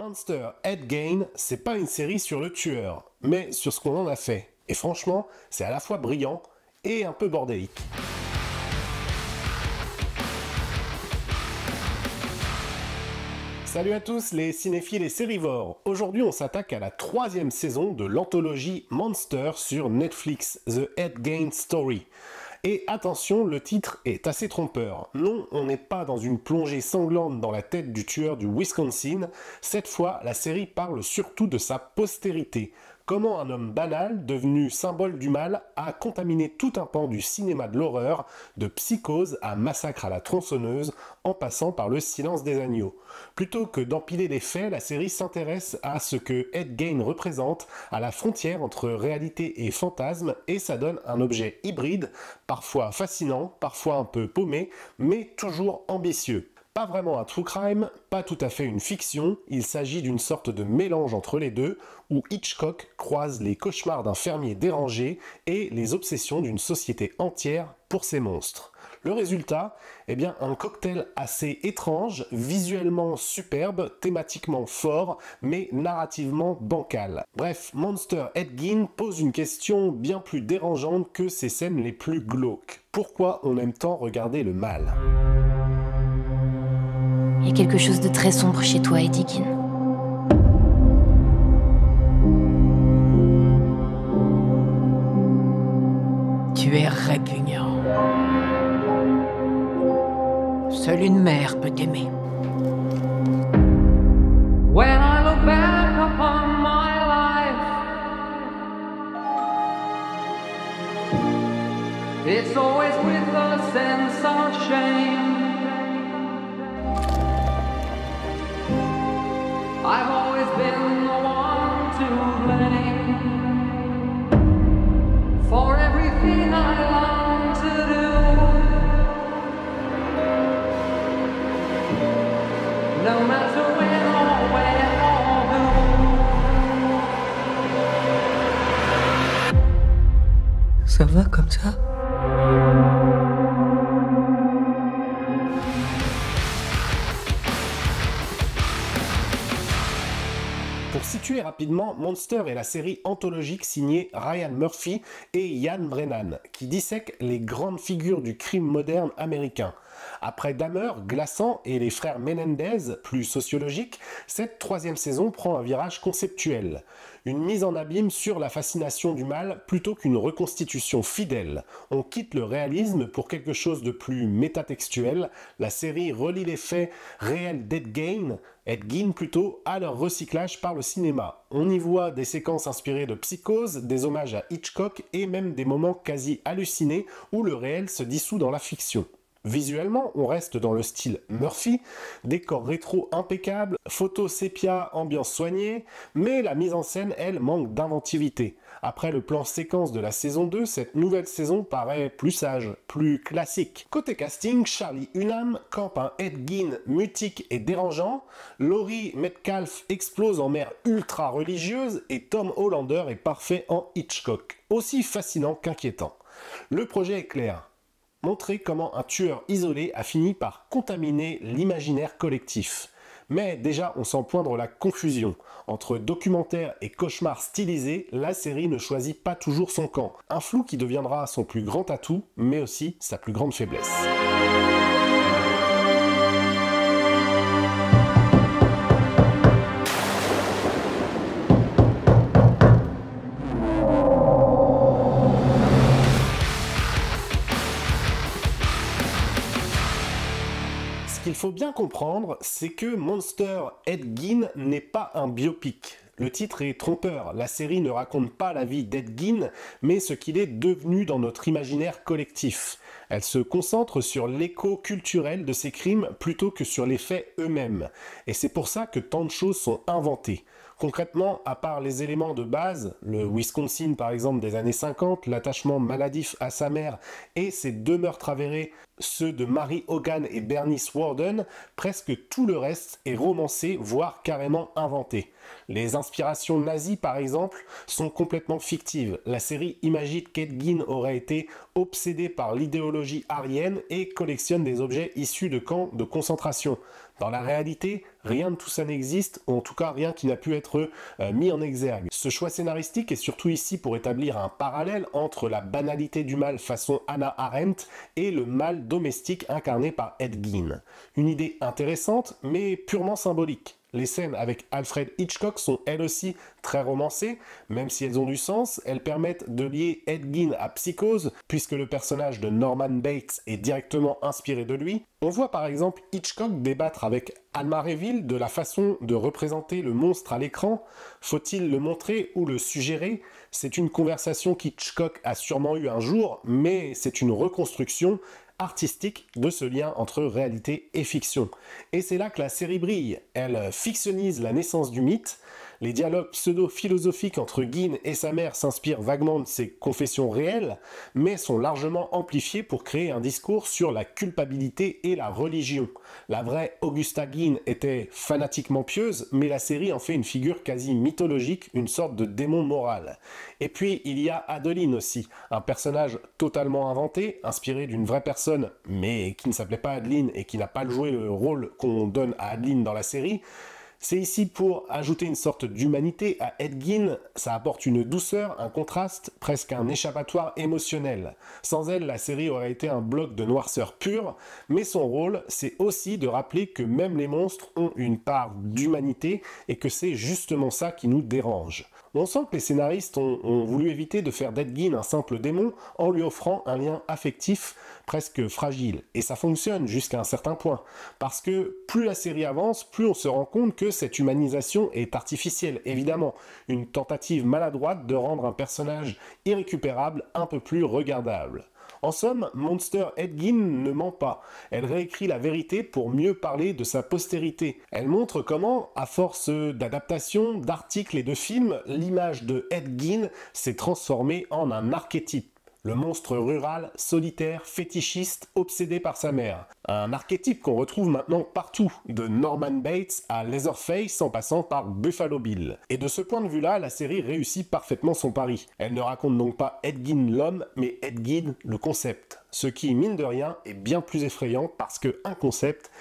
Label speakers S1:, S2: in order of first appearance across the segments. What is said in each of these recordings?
S1: Monster Ed Gein, c'est pas une série sur le tueur, mais sur ce qu'on en a fait. Et franchement, c'est à la fois brillant et un peu bordélique. Salut à tous les cinéphiles et sérivores. Aujourd'hui on s'attaque à la 3e saison de l'anthologie Monster sur Netflix, The Ed Gein Story. Et attention, le titre est assez trompeur. Non, on n'est pas dans une plongée sanglante dans la tête du tueur du Wisconsin. Cette fois, la série parle surtout de sa postérité. Comment un homme banal, devenu symbole du mal, a contaminé tout un pan du cinéma de l'horreur, de Psychose à Massacre à la tronçonneuse, en passant par Le Silence des agneaux. Plutôt que d'empiler les faits, la série s'intéresse à ce que Ed Gein représente, à la frontière entre réalité et fantasme, et ça donne un objet hybride, parfois fascinant, parfois un peu paumé, mais toujours ambitieux. Pas vraiment un true crime, pas tout à fait une fiction, il s'agit d'une sorte de mélange entre les deux, où Hitchcock croise les cauchemars d'un fermier dérangé et les obsessions d'une société entière pour ses monstres. Le résultat, eh bien un cocktail assez étrange, visuellement superbe, thématiquement fort, mais narrativement bancal. Bref, Monster Ed Gein pose une question bien plus dérangeante que ses scènes les plus glauques. Pourquoi on aime tant regarder le mal ?
S2: Il y a quelque chose de très sombre chez toi, Eddie Gein.
S3: Tu es répugnant. Seule une mère peut t'aimer.
S4: When I look back upon my life, it's always with a sense of shame. I've always been the one to blame for everything I long to do. No matter when or where or who.
S3: Ça va comme ça?
S1: Pour situer rapidement, Monster est la série anthologique signée Ryan Murphy et Ian Brennan, qui dissèque les grandes figures du crime moderne américain. Après Dahmer, glaçant, et les frères Menendez, plus sociologique, cette 3e saison prend un virage conceptuel. Une mise en abîme sur la fascination du mal plutôt qu'une reconstitution fidèle. On quitte le réalisme pour quelque chose de plus métatextuel. La série relie les faits réels d'Ed Gein plutôt, à leur recyclage par le cinéma. On y voit des séquences inspirées de Psychose, des hommages à Hitchcock et même des moments quasi hallucinés où le réel se dissout dans la fiction. Visuellement, on reste dans le style Murphy, décor rétro impeccable, photos sépia, ambiance soignée, mais la mise en scène, elle, manque d'inventivité. Après le plan séquence de la saison 2, cette nouvelle saison paraît plus sage, plus classique. Côté casting, Charlie Hunnam campe un Ed Gein mutique et dérangeant, Laurie Metcalf explose en mère ultra religieuse et Tom Hollander est parfait en Hitchcock, aussi fascinant qu'inquiétant. Le projet est clair. Montrer comment un tueur isolé a fini par contaminer l'imaginaire collectif. Mais déjà, on sent poindre la confusion. Entre documentaire et cauchemar stylisé, la série ne choisit pas toujours son camp. Un flou qui deviendra son plus grand atout, mais aussi sa plus grande faiblesse. Ce qu'il faut bien comprendre, c'est que Monster Ed Gein n'est pas un biopic. Le titre est trompeur, la série ne raconte pas la vie d'Ed Gein, mais ce qu'il est devenu dans notre imaginaire collectif. Elle se concentre sur l'écho culturel de ses crimes plutôt que sur les faits eux-mêmes. Et c'est pour ça que tant de choses sont inventées. Concrètement, à part les éléments de base, le Wisconsin par exemple des années 50, l'attachement maladif à sa mère et ses 2 meurtres avérés, ceux de Mary Hogan et Bernice Worden, presque tout le reste est romancé, voire carrément inventé. Les inspirations nazies par exemple sont complètement fictives. La série imagine qu'Ed Gein aurait été obsédé par l'idéologie aryenne et collectionne des objets issus de camps de concentration. Dans la réalité, Rien de tout ça n'existe, ou en tout cas rien qui n'a pu être mis en exergue. Ce choix scénaristique est surtout ici pour établir un parallèle entre la banalité du mal façon Hannah Arendt et le mal domestique incarné par Ed Gein. Une idée intéressante, mais purement symbolique. Les scènes avec Alfred Hitchcock sont elles aussi très romancées, même si elles ont du sens, elles permettent de lier Ed Gein à Psychose, puisque le personnage de Norman Bates est directement inspiré de lui. On voit par exemple Hitchcock débattre avec Alma Reville de la façon de représenter le monstre à l'écran. Faut-il le montrer ou le suggérer? C'est une conversation qu'Hitchcock a sûrement eue un jour, mais c'est une reconstruction artistique de ce lien entre réalité et fiction. Et c'est là que la série brille. Elle fictionnise la naissance du mythe. Les dialogues pseudo-philosophiques entre Gein et sa mère s'inspirent vaguement de ses confessions réelles, mais sont largement amplifiés pour créer un discours sur la culpabilité et la religion. La vraie Augusta Gein était fanatiquement pieuse, mais la série en fait une figure quasi mythologique, une sorte de démon moral. Et puis il y a Adeline aussi, un personnage totalement inventé, inspiré d'une vraie personne, mais qui ne s'appelait pas Adeline et qui n'a pas joué le rôle qu'on donne à Adeline dans la série. C'est ici pour ajouter une sorte d'humanité à Ed Gein, ça apporte une douceur, un contraste, presque un échappatoire émotionnel. Sans elle, la série aurait été un bloc de noirceur pure, mais son rôle, c'est aussi de rappeler que même les monstres ont une part d'humanité et que c'est justement ça qui nous dérange. On sent que les scénaristes ont voulu éviter de faire d'Ed Gein un simple démon en lui offrant un lien affectif presque fragile. Et ça fonctionne jusqu'à un certain point. Parce que plus la série avance, plus on se rend compte que cette humanisation est artificielle. Évidemment, une tentative maladroite de rendre un personnage irrécupérable un peu plus regardable. En somme, Monster Ed Gein ne ment pas. Elle réécrit la vérité pour mieux parler de sa postérité. Elle montre comment, à force d'adaptations, d'articles et de films, l'image de Ed Gein s'est transformée en un archétype. Le monstre rural, solitaire, fétichiste, obsédé par sa mère. Un archétype qu'on retrouve maintenant partout, de Norman Bates à Leatherface en passant par Buffalo Bill. Et de ce point de vue-là, la série réussit parfaitement son pari. Elle ne raconte donc pas Ed Gein l'homme, mais Ed Gein le concept. Ce qui, mine de rien, est bien plus effrayant parce qu'un concept,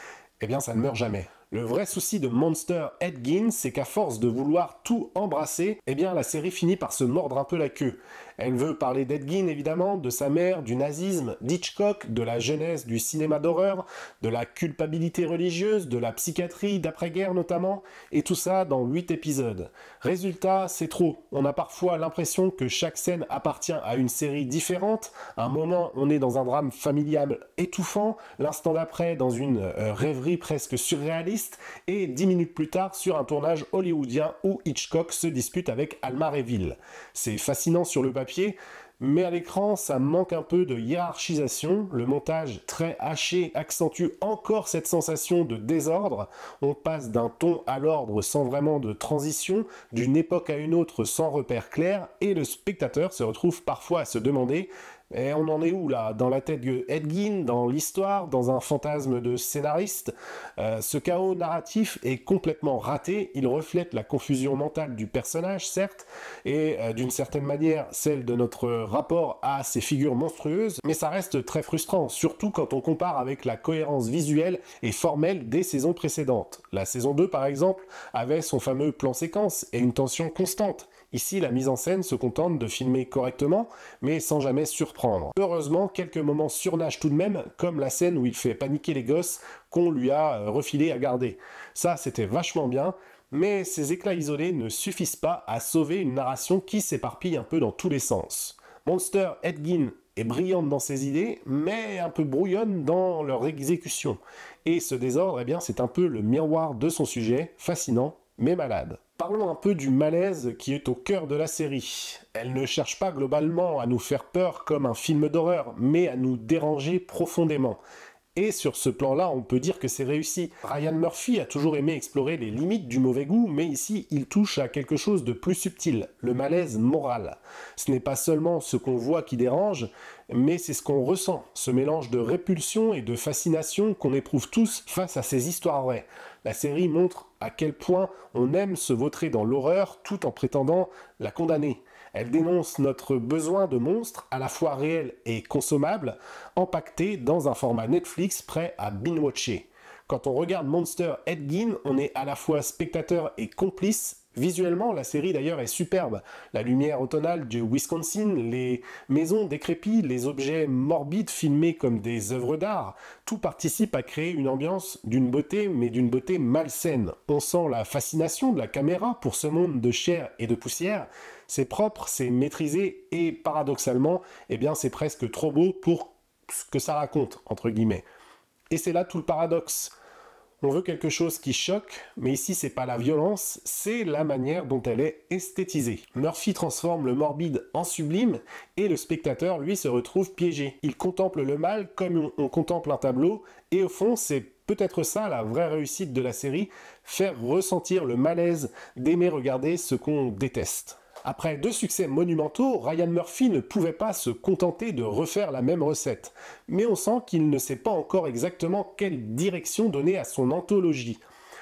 S1: eh bien ça ne meurt jamais. Le vrai souci de Monster Ed Gein, c'est qu'à force de vouloir tout embrasser, eh bien la série finit par se mordre un peu la queue. Elle veut parler d'Ed Gein évidemment, de sa mère, du nazisme, d'Hitchcock, de la jeunesse du cinéma d'horreur, de la culpabilité religieuse, de la psychiatrie d'après-guerre notamment, et tout ça dans 8 épisodes. Résultat, c'est trop. On a parfois l'impression que chaque scène appartient à une série différente. Un moment, on est dans un drame familial étouffant, l'instant d'après dans une rêverie presque surréaliste, et 10 minutes plus tard sur un tournage hollywoodien où Hitchcock se dispute avec Alma Reville. C'est fascinant sur le papier, mais à l'écran, ça manque un peu de hiérarchisation. Le montage très haché accentue encore cette sensation de désordre. On passe d'un ton à l'ordre sans vraiment de transition, d'une époque à une autre sans repère clair, et le spectateur se retrouve parfois à se demander et on en est où là? Dans la tête de Ed Gein, dans l'histoire, dans un fantasme de scénariste? Ce chaos narratif est complètement raté, il reflète la confusion mentale du personnage, certes, et d'une certaine manière celle de notre rapport à ces figures monstrueuses, mais ça reste très frustrant, surtout quand on compare avec la cohérence visuelle et formelle des saisons précédentes. La saison 2 par exemple avait son fameux plan séquence et une tension constante. Ici, la mise en scène se contente de filmer correctement, mais sans jamais surprendre. Heureusement, quelques moments surnagent tout de même, comme la scène où il fait paniquer les gosses qu'on lui a refilé à garder. Ça, c'était vachement bien, mais ces éclats isolés ne suffisent pas à sauver une narration qui s'éparpille un peu dans tous les sens. Monster Ed Gein est brillante dans ses idées, mais un peu brouillonne dans leur exécution. Et ce désordre, eh bien, c'est un peu le miroir de son sujet, fascinant, mais malade. Parlons un peu du malaise qui est au cœur de la série. Elle ne cherche pas globalement à nous faire peur comme un film d'horreur, mais à nous déranger profondément. Et sur ce plan-là, on peut dire que c'est réussi. Ryan Murphy a toujours aimé explorer les limites du mauvais goût, mais ici, il touche à quelque chose de plus subtil, le malaise moral. Ce n'est pas seulement ce qu'on voit qui dérange, mais c'est ce qu'on ressent, ce mélange de répulsion et de fascination qu'on éprouve tous face à ces histoires vraies. La série montre à quel point on aime se vautrer dans l'horreur tout en prétendant la condamner. Elle dénonce notre besoin de monstres à la fois réels et consommables, empaquetés dans un format Netflix prêt à binge-watcher. Quand on regarde Monster Ed Gein, on est à la fois spectateur et complice. Visuellement, la série d'ailleurs est superbe. La lumière automnale du Wisconsin, les maisons décrépites, les objets morbides filmés comme des œuvres d'art, tout participe à créer une ambiance d'une beauté, mais d'une beauté malsaine. On sent la fascination de la caméra pour ce monde de chair et de poussière. C'est propre, c'est maîtrisé et paradoxalement, eh bien c'est presque trop beau pour ce que ça raconte, entre guillemets. Et c'est là tout le paradoxe. On veut quelque chose qui choque, mais ici c'est pas la violence, c'est la manière dont elle est esthétisée. Murphy transforme le morbide en sublime et le spectateur, lui, se retrouve piégé. Il contemple le mal comme on contemple un tableau et au fond c'est peut-être ça la vraie réussite de la série, faire ressentir le malaise d'aimer regarder ce qu'on déteste. Après 2 succès monumentaux, Ryan Murphy ne pouvait pas se contenter de refaire la même recette. Mais on sent qu'il ne sait pas encore exactement quelle direction donner à son anthologie.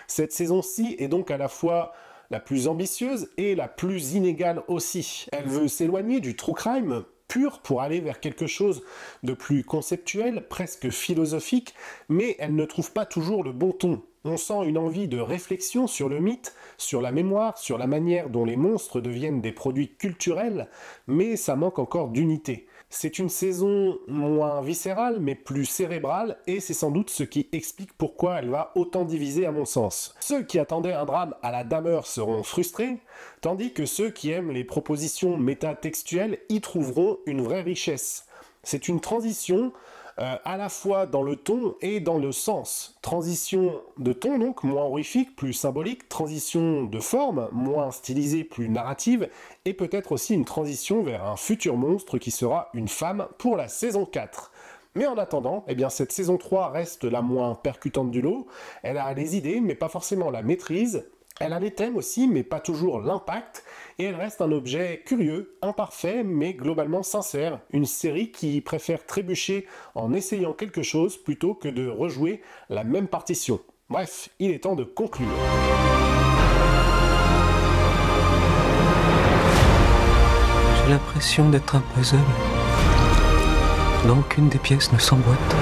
S1: Cette saison-ci est donc à la fois la plus ambitieuse et la plus inégale aussi. Elle veut s'éloigner du true crime pur pour aller vers quelque chose de plus conceptuel, presque philosophique, mais elle ne trouve pas toujours le bon ton. On sent une envie de réflexion sur le mythe, sur la mémoire, sur la manière dont les monstres deviennent des produits culturels, mais ça manque encore d'unité. C'est une saison moins viscérale, mais plus cérébrale, et c'est sans doute ce qui explique pourquoi elle va autant diviser à mon sens. Ceux qui attendaient un drame à la Dahmer seront frustrés, tandis que ceux qui aiment les propositions métatextuelles y trouveront une vraie richesse. C'est une transition à la fois dans le ton et dans le sens. Transition de ton donc, moins horrifique, plus symbolique, transition de forme, moins stylisée, plus narrative, et peut-être aussi une transition vers un futur monstre qui sera une femme pour la saison 4. Mais en attendant, eh bien cette saison 3 reste la moins percutante du lot, elle a les idées mais pas forcément la maîtrise, elle a les thèmes aussi mais pas toujours l'impact, et elle reste un objet curieux, imparfait mais globalement sincère, une série qui préfère trébucher en essayant quelque chose plutôt que de rejouer la même partition. Bref, il est temps de conclure.
S3: J'ai l'impression d'être un puzzle dont aucune des pièces ne s'emboîte.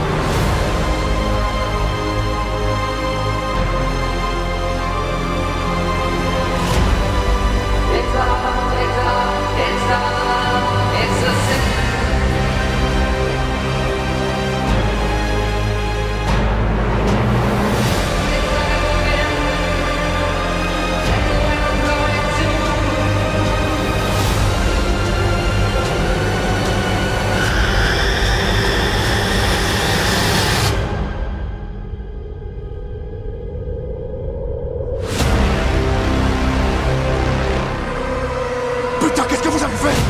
S5: Putain, qu'est-ce que vous avez fait?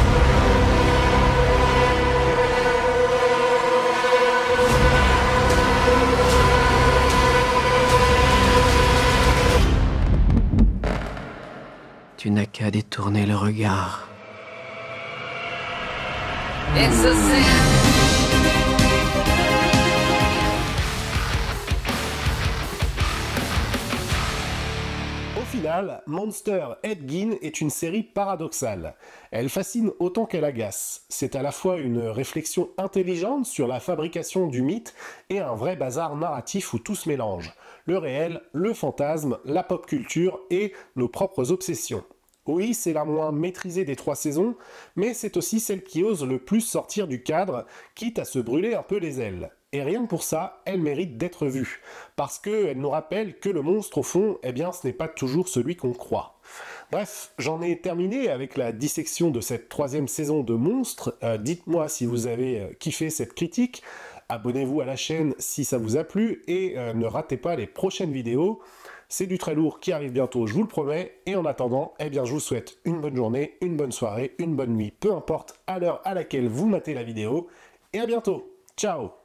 S3: Tu n'as qu'à détourner le regard.
S4: It's a sin.
S1: Au final, Monster Ed Gein est une série paradoxale. Elle fascine autant qu'elle agace. C'est à la fois une réflexion intelligente sur la fabrication du mythe et un vrai bazar narratif où tout se mélange. Le réel, le fantasme, la pop culture et nos propres obsessions. Oui, c'est la moins maîtrisée des 3 saisons, mais c'est aussi celle qui ose le plus sortir du cadre, quitte à se brûler un peu les ailes. Et rien que pour ça, elle mérite d'être vue, parce qu'elle nous rappelle que le monstre au fond, eh bien ce n'est pas toujours celui qu'on croit. Bref, j'en ai terminé avec la dissection de cette 3e saison de Monstres. Dites-moi si vous avez kiffé cette critique, abonnez-vous à la chaîne si ça vous a plu, et ne ratez pas les prochaines vidéos. C'est du très lourd qui arrive bientôt, je vous le promets, et en attendant, eh bien je vous souhaite une bonne journée, une bonne soirée, une bonne nuit, peu importe à l'heure à laquelle vous matez la vidéo, et à bientôt. Ciao!